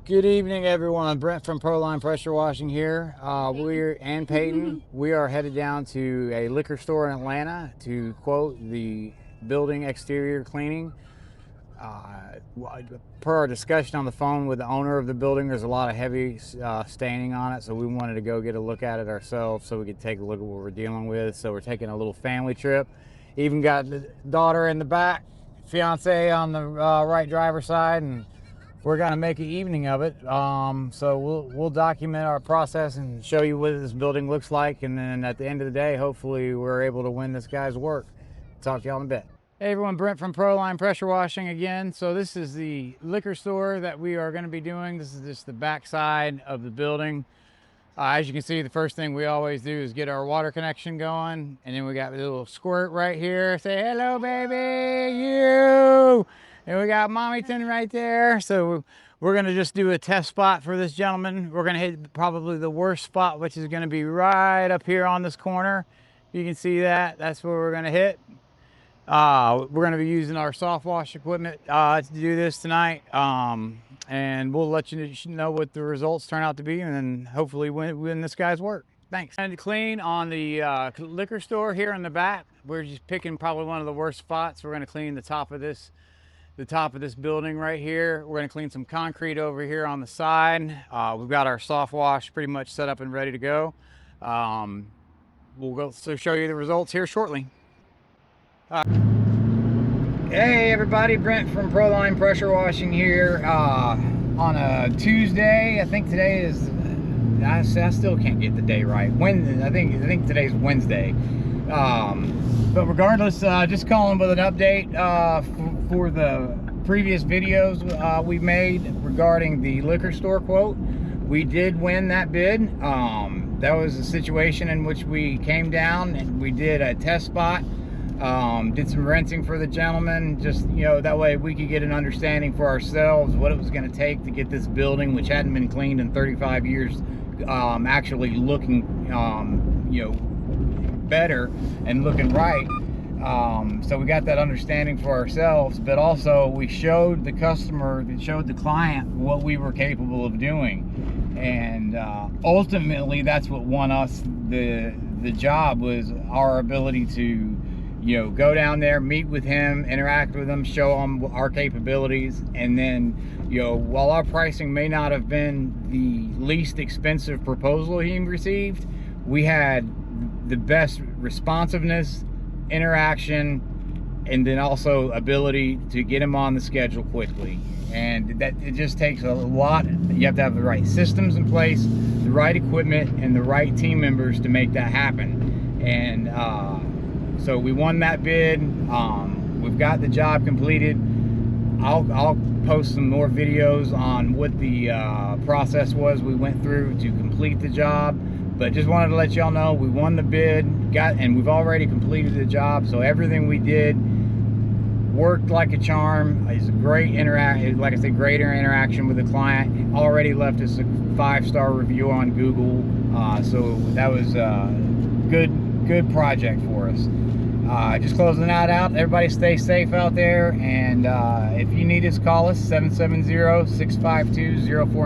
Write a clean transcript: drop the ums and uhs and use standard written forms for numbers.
Good evening, everyone. Brent from Proline Pressure Washing here. And Peyton. We are headed down to a liquor store in Atlanta to quote the building exterior cleaning. Per our discussion on the phone with the owner of the building, there's a lot of heavy staining on it, so we wanted to go get a look at it ourselves so we could take a look at what we're dealing with. So we're taking a little family trip. Even got the daughter in the back, fiance on the right driver's side, and we're gonna make an evening of it. So we'll document our process and show you what this building looks like, and then at the end of the day, hopefully we're able to win this guy's work. Talk to y'all in a bit. Hey everyone, Brent from Proline Pressure Washing again. So this is the liquor store that we are going to be doing. This is just the back side of the building. As you can see, the first thing we always do is get our water connection going, and then we got the little squirt right here. Say hello, baby, you. And we got Mommyton right there. So we're gonna just do a test spot for this gentleman. We're gonna hit probably the worst spot, which is gonna be right up here on this corner. You can see that, that's where we're gonna hit. We're gonna be using our soft wash equipment to do this tonight. And we'll let you know what the results turn out to be, and then hopefully win this guy's work. Thanks. And to clean on the liquor store here in the back, we're just picking probably one of the worst spots. We're gonna clean the top of this building right here. We're gonna clean some concrete over here on the side. We've got our soft wash pretty much set up and ready to go. We'll go show you the results here shortly. Hey everybody, Brent from Proline Pressure Washing here on a Tuesday. I think today is, I still can't get the day right. I think today's Wednesday. But regardless, just calling with an update for the previous videos we made regarding the liquor store quote. We did win that bid. That was a situation in which we came down and we did a test spot, did some rinsing for the gentleman, just, you know, that way we could get an understanding for ourselves what it was going to take to get this building, which hadn't been cleaned in 35 years, actually looking, you know, better and looking right. So we got that understanding for ourselves, but also we showed the customer, showed the client what we were capable of doing, and ultimately that's what won us the job, was our ability to, you know, go down there, meet with him, interact with him, show him our capabilities, and then, you know, while our pricing may not have been the least expensive proposal he received, we had the best responsiveness, interaction, and then also ability to get him on the schedule quickly. And that, it just takes a lot. You have to have the right systems in place, the right equipment, and the right team members to make that happen. And so we won that bid. We've got the job completed. I'll post some more videos on what the process was we went through to complete the job. But just wanted to let y'all know we won the bid, and we've already completed the job. So everything we did worked like a charm. It's a great like I said, greater interaction with the client. Already left us a 5-star review on Google. So that was a good project for us. Just closing that out. Everybody stay safe out there, and if you need us, call us 770-652-04.